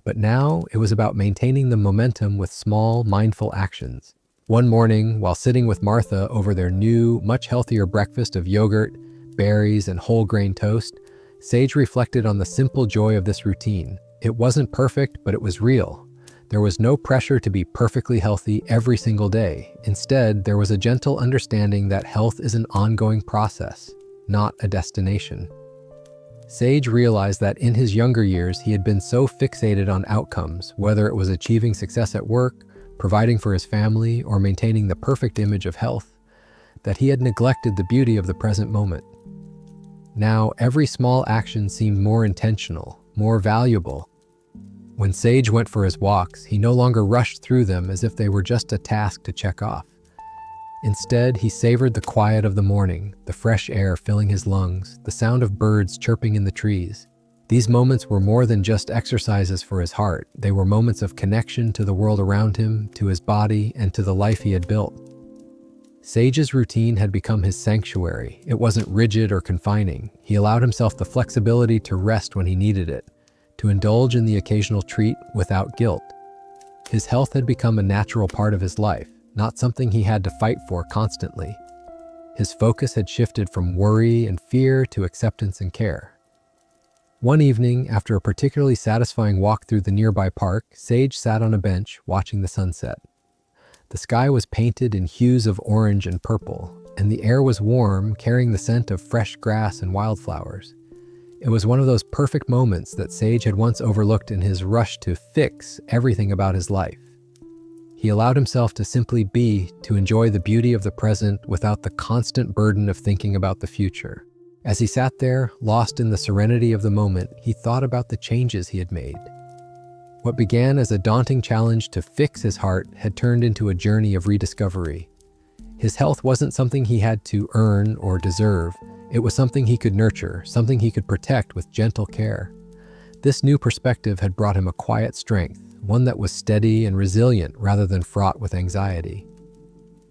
But now it was about maintaining the momentum with small, mindful actions. One morning, while sitting with Martha over their new, much healthier breakfast of yogurt, berries, and whole grain toast, Sage reflected on the simple joy of this routine. It wasn't perfect, but it was real. There was no pressure to be perfectly healthy every single day. Instead, there was a gentle understanding that health is an ongoing process, not a destination. Sage realized that in his younger years, he had been so fixated on outcomes, whether it was achieving success at work, providing for his family, or maintaining the perfect image of health, that he had neglected the beauty of the present moment. Now, every small action seemed more intentional, more valuable. When Sage went for his walks, he no longer rushed through them as if they were just a task to check off. Instead, he savored the quiet of the morning, the fresh air filling his lungs, the sound of birds chirping in the trees. These moments were more than just exercises for his heart. They were moments of connection to the world around him, to his body, and to the life he had built. Sage's routine had become his sanctuary. It wasn't rigid or confining. He allowed himself the flexibility to rest when he needed it, to indulge in the occasional treat without guilt. His health had become a natural part of his life, not something he had to fight for constantly. His focus had shifted from worry and fear to acceptance and care. One evening, after a particularly satisfying walk through the nearby park, Sage sat on a bench watching the sunset. The sky was painted in hues of orange and purple, and the air was warm, carrying the scent of fresh grass and wildflowers. It was one of those perfect moments that Sage had once overlooked in his rush to fix everything about his life. He allowed himself to simply be, to enjoy the beauty of the present without the constant burden of thinking about the future. As he sat there, lost in the serenity of the moment, he thought about the changes he had made. What began as a daunting challenge to fix his heart had turned into a journey of rediscovery. His health wasn't something he had to earn or deserve. It was something he could nurture, something he could protect with gentle care. This new perspective had brought him a quiet strength, one that was steady and resilient rather than fraught with anxiety.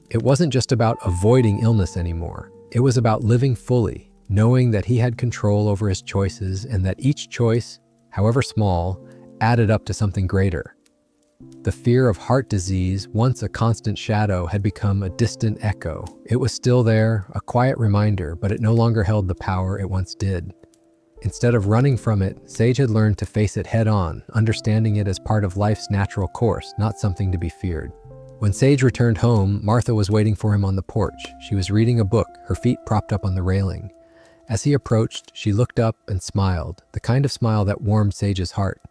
It wasn't just about avoiding illness anymore. It was about living fully, knowing that he had control over his choices and that each choice, however small, added up to something greater. The fear of heart disease, once a constant shadow, had become a distant echo. It was still there, a quiet reminder, but it no longer held the power it once did. Instead of running from it, Sage had learned to face it head-on, understanding it as part of life's natural course, not something to be feared. When Sage returned home, Martha was waiting for him on the porch. She was reading a book, her feet propped up on the railing. As he approached, she looked up and smiled, the kind of smile that warmed Sage's heart.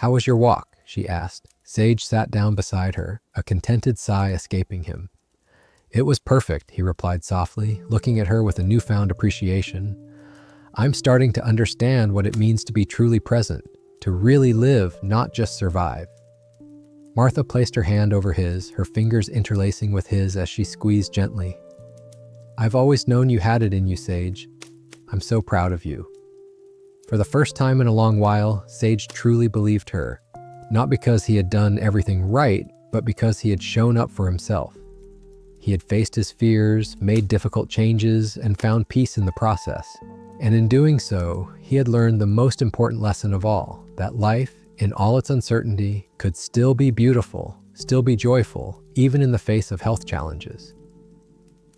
"How was your walk?" she asked. Sage sat down beside her, a contented sigh escaping him. "It was perfect," he replied softly, looking at her with a newfound appreciation. "I'm starting to understand what it means to be truly present, to really live, not just survive." Martha placed her hand over his, her fingers interlacing with his as she squeezed gently. "I've always known you had it in you, Sage. I'm so proud of you." For the first time in a long while, Sage truly believed her, not because he had done everything right, but because he had shown up for himself. He had faced his fears, made difficult changes, and found peace in the process. And in doing so, he had learned the most important lesson of all, that life, in all its uncertainty, could still be beautiful, still be joyful, even in the face of health challenges.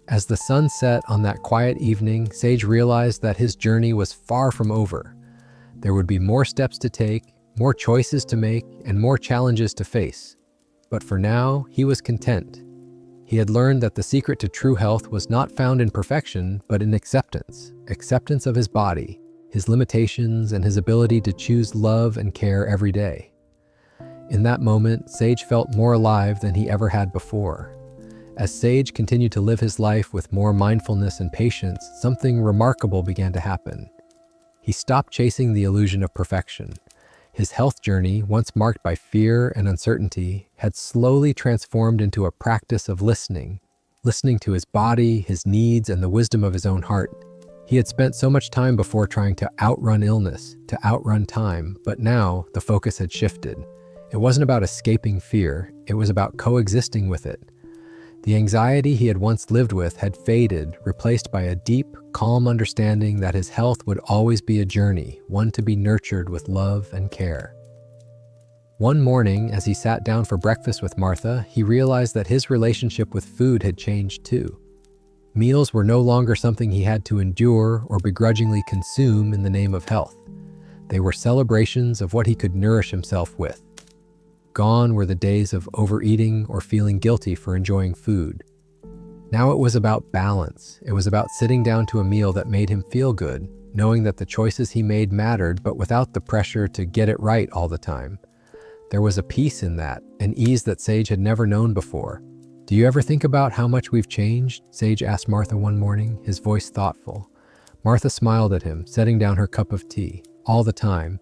As the sun set on that quiet evening, Sage realized that his journey was far from over. There would be more steps to take, more choices to make, and more challenges to face. But for now, he was content. He had learned that the secret to true health was not found in perfection, but in acceptance. Acceptance of his body, his limitations, and his ability to choose love and care every day. In that moment, Sage felt more alive than he ever had before. As Sage continued to live his life with more mindfulness and patience, something remarkable began to happen. He stopped chasing the illusion of perfection. His health journey, once marked by fear and uncertainty, had slowly transformed into a practice of listening to his body, his needs, and the wisdom of his own heart. He had spent so much time before trying to outrun illness, to outrun time, but now the focus had shifted. It wasn't about escaping fear, it was about coexisting with it. The anxiety he had once lived with had faded, replaced by a deep, calm understanding that his health would always be a journey, one to be nurtured with love and care. One morning, as he sat down for breakfast with Martha, he realized that his relationship with food had changed too. Meals were no longer something he had to endure or begrudgingly consume in the name of health. They were celebrations of what he could nourish himself with. Gone were the days of overeating or feeling guilty for enjoying food. Now it was about balance. It was about sitting down to a meal that made him feel good, knowing that the choices he made mattered, but without the pressure to get it right all the time. There was a peace in that, an ease that Sage had never known before. "Do you ever think about how much we've changed?" Sage asked Martha one morning, his voice thoughtful. Martha smiled at him, setting down her cup of tea. "All the time.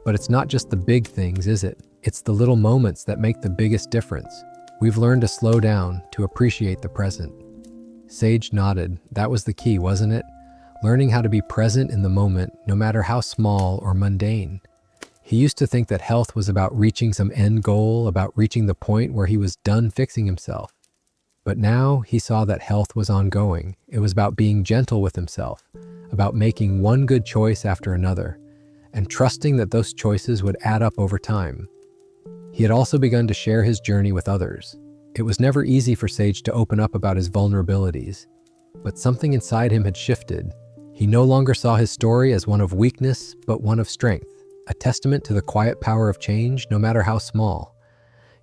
But it's not just the big things, is it? It's the little moments that make the biggest difference. We've learned to slow down, to appreciate the present." Sage nodded. That was the key, wasn't it? Learning how to be present in the moment, no matter how small or mundane. He used to think that health was about reaching some end goal, about reaching the point where he was done fixing himself. But now he saw that health was ongoing. It was about being gentle with himself, about making one good choice after another, and trusting that those choices would add up over time. He had also begun to share his journey with others. It was never easy for Sage to open up about his vulnerabilities, but something inside him had shifted. He no longer saw his story as one of weakness, but one of strength, a testament to the quiet power of change, no matter how small.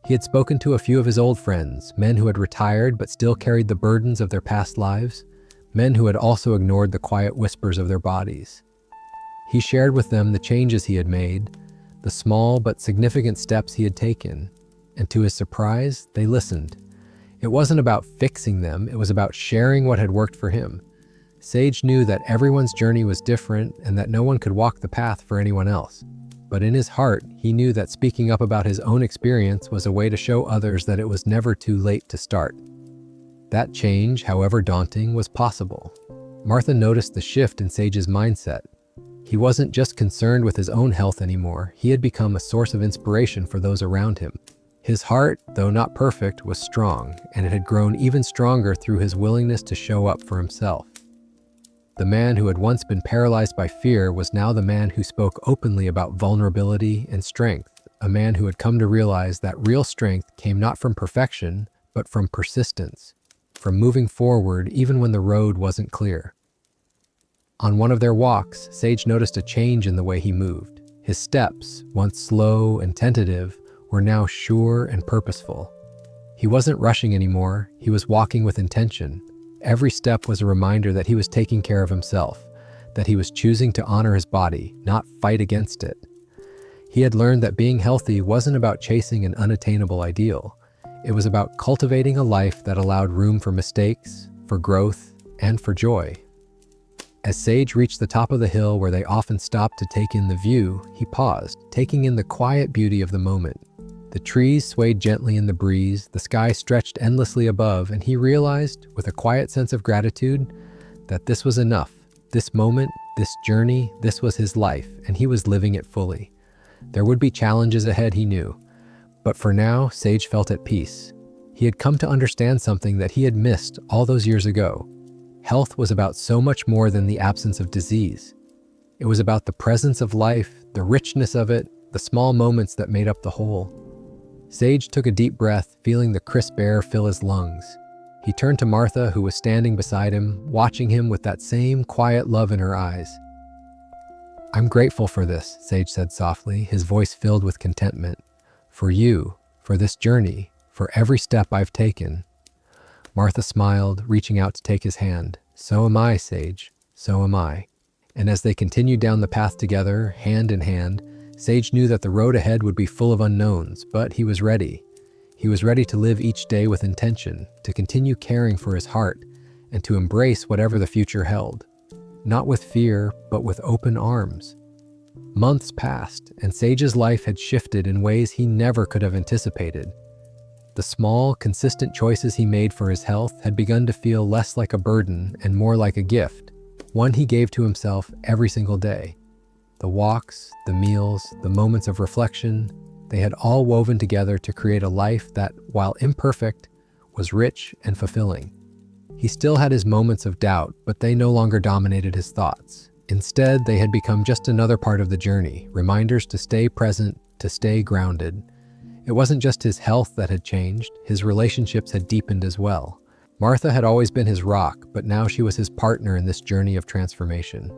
He had spoken to a few of his old friends, men who had retired but still carried the burdens of their past lives, men who had also ignored the quiet whispers of their bodies. He shared with them the changes he had made, the small but significant steps he had taken, and to his surprise, they listened. It wasn't about fixing them, it was about sharing what had worked for him. Sage knew that everyone's journey was different and that no one could walk the path for anyone else. but in his heart, he knew that speaking up about his own experience was a way to show others that it was never too late to start. That change, however daunting, was possible. Martha noticed the shift in Sage's mindset. He wasn't just concerned with his own health anymore, he had become a source of inspiration for those around him. His heart, though not perfect, was strong, and it had grown even stronger through his willingness to show up for himself. The man who had once been paralyzed by fear was now the man who spoke openly about vulnerability and strength, a man who had come to realize that real strength came not from perfection, but from persistence, from moving forward even when the road wasn't clear. On one of their walks, Sage noticed a change in the way he moved. His steps, once slow and tentative, were now sure and purposeful. He wasn't rushing anymore, he was walking with intention. Every step was a reminder that he was taking care of himself, that he was choosing to honor his body, not fight against it. He had learned that being healthy wasn't about chasing an unattainable ideal. It was about cultivating a life that allowed room for mistakes, for growth, and for joy. As Sage reached the top of the hill where they often stopped to take in the view, he paused, taking in the quiet beauty of the moment. The trees swayed gently in the breeze, the sky stretched endlessly above, and he realized, with a quiet sense of gratitude, that this was enough. This moment, this journey, this was his life, and he was living it fully. There would be challenges ahead, he knew. But for now, Sage felt at peace. He had come to understand something that he had missed all those years ago. Health was about so much more than the absence of disease. It was about the presence of life, the richness of it, the small moments that made up the whole. Sage took a deep breath, feeling the crisp air fill his lungs. He turned to Martha, who was standing beside him, watching him with that same quiet love in her eyes. "I'm grateful for this," Sage said softly, his voice filled with contentment. "For you, for this journey, for every step I've taken." Martha smiled, reaching out to take his hand. "So am I, Sage. So am I." And as they continued down the path together, hand in hand, Sage knew that the road ahead would be full of unknowns, but he was ready. He was ready to live each day with intention, to continue caring for his heart, and to embrace whatever the future held. Not with fear, but with open arms. Months passed, and Sage's life had shifted in ways he never could have anticipated. The small, consistent choices he made for his health had begun to feel less like a burden and more like a gift, one he gave to himself every single day. The walks, the meals, the moments of reflection, they had all woven together to create a life that, while imperfect, was rich and fulfilling. He still had his moments of doubt, but they no longer dominated his thoughts. Instead, they had become just another part of the journey, reminders to stay present, to stay grounded. It wasn't just his health that had changed, his relationships had deepened as well. Martha had always been his rock, but now she was his partner in this journey of transformation.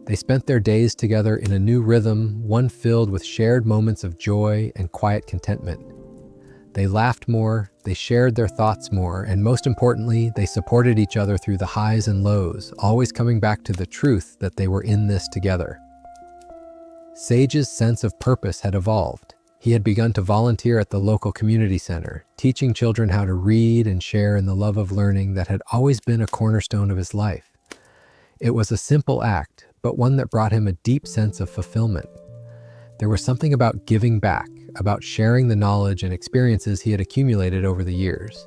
They spent their days together in a new rhythm, one filled with shared moments of joy and quiet contentment. They laughed more, they shared their thoughts more, and most importantly, they supported each other through the highs and lows, always coming back to the truth that they were in this together. Sage's sense of purpose had evolved. He had begun to volunteer at the local community center, teaching children how to read and share in the love of learning that had always been a cornerstone of his life. It was a simple act, but one that brought him a deep sense of fulfillment. There was something about giving back, about sharing the knowledge and experiences he had accumulated over the years,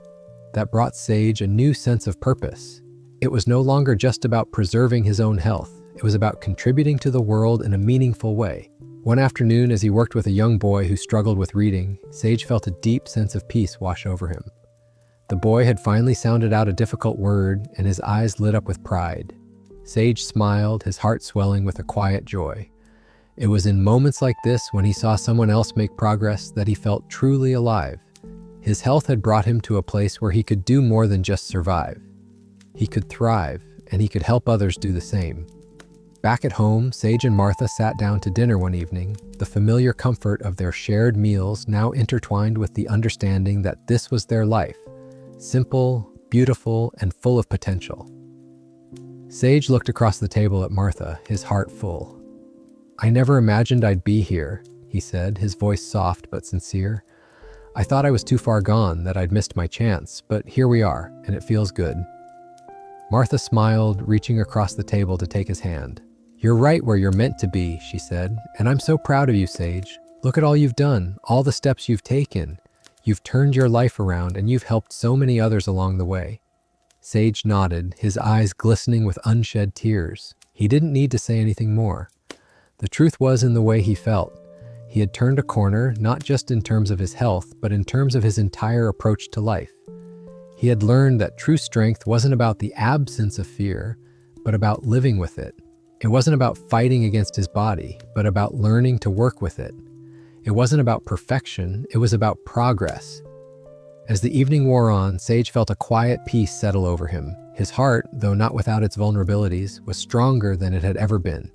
that brought Sage a new sense of purpose. It was no longer just about preserving his own health. It was about contributing to the world in a meaningful way. One afternoon, as he worked with a young boy who struggled with reading, Sage felt a deep sense of peace wash over him. The boy had finally sounded out a difficult word, and his eyes lit up with pride. Sage smiled, his heart swelling with a quiet joy. It was in moments like this, when he saw someone else make progress, that he felt truly alive. His health had brought him to a place where he could do more than just survive. He could thrive, and he could help others do the same. Back at home, Sage and Martha sat down to dinner one evening, the familiar comfort of their shared meals now intertwined with the understanding that this was their life, simple, beautiful, and full of potential. Sage looked across the table at Martha, his heart full. "I never imagined I'd be here," he said, his voice soft but sincere. "I thought I was too far gone, that I'd missed my chance, but here we are, and it feels good." Martha smiled, reaching across the table to take his hand. "You're right where you're meant to be," she said, "and I'm so proud of you, Sage. Look at all you've done, all the steps you've taken. You've turned your life around and you've helped so many others along the way." Sage nodded, his eyes glistening with unshed tears. He didn't need to say anything more. The truth was in the way he felt. He had turned a corner, not just in terms of his health, but in terms of his entire approach to life. He had learned that true strength wasn't about the absence of fear, but about living with it. It wasn't about fighting against his body, but about learning to work with it. It wasn't about perfection, it was about progress. As the evening wore on, Sage felt a quiet peace settle over him. His heart, though not without its vulnerabilities, was stronger than it had ever been.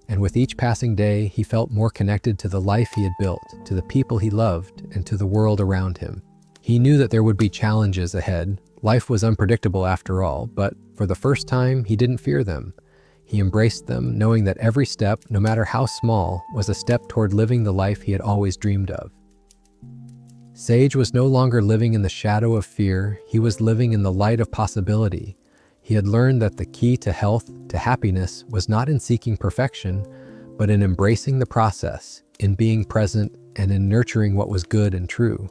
And with each passing day, he felt more connected to the life he had built, to the people he loved, and to the world around him. He knew that there would be challenges ahead. Life was unpredictable after all, but for the first time, he didn't fear them. He embraced them, knowing that every step, no matter how small, was a step toward living the life he had always dreamed of. Sage was no longer living in the shadow of fear, he was living in the light of possibility. He had learned that the key to health, to happiness, was not in seeking perfection, but in embracing the process, in being present, and in nurturing what was good and true.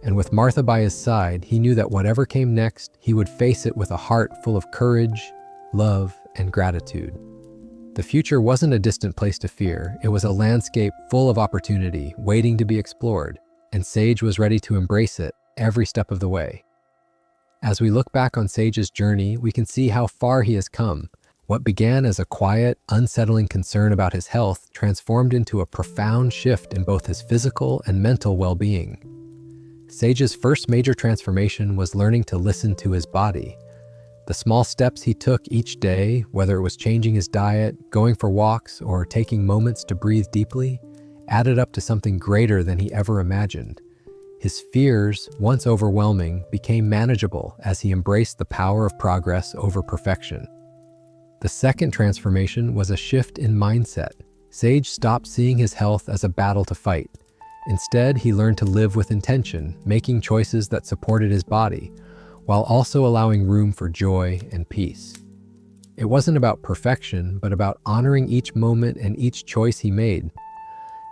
And with Martha by his side, he knew that whatever came next, he would face it with a heart full of courage, love, and gratitude. The future wasn't a distant place to fear, it was a landscape full of opportunity, waiting to be explored, and Sage was ready to embrace it every step of the way. As we look back on Sage's journey, we can see how far he has come. What began as a quiet, unsettling concern about his health transformed into a profound shift in both his physical and mental well-being. Sage's first major transformation was learning to listen to his body. The small steps he took each day, whether it was changing his diet, going for walks, or taking moments to breathe deeply, added up to something greater than he ever imagined. His fears, once overwhelming, became manageable as he embraced the power of progress over perfection. The second transformation was a shift in mindset. Sage stopped seeing his health as a battle to fight. Instead, he learned to live with intention, making choices that supported his body, while also allowing room for joy and peace. It wasn't about perfection, but about honoring each moment and each choice he made.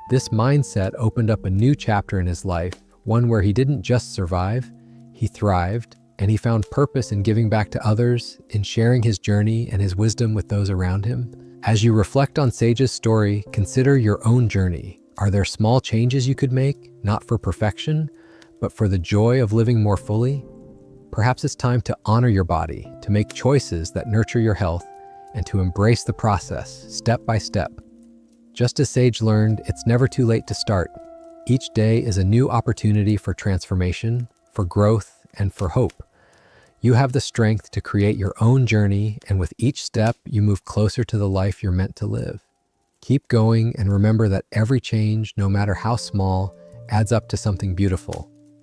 This mindset opened up a new chapter in his life, one where he didn't just survive, he thrived, and he found purpose in giving back to others, in sharing his journey and his wisdom with those around him. As you reflect on Sage's story, consider your own journey. Are there small changes you could make, not for perfection, but for the joy of living more fully? Perhaps it's time to honor your body, to make choices that nurture your health, and to embrace the process, step by step. Just as Sage learned, it's never too late to start. Each day is a new opportunity for transformation, for growth, and for hope. You have the strength to create your own journey, and with each step, you move closer to the life you're meant to live. Keep going, and remember that every change, no matter how small, adds up to something beautiful.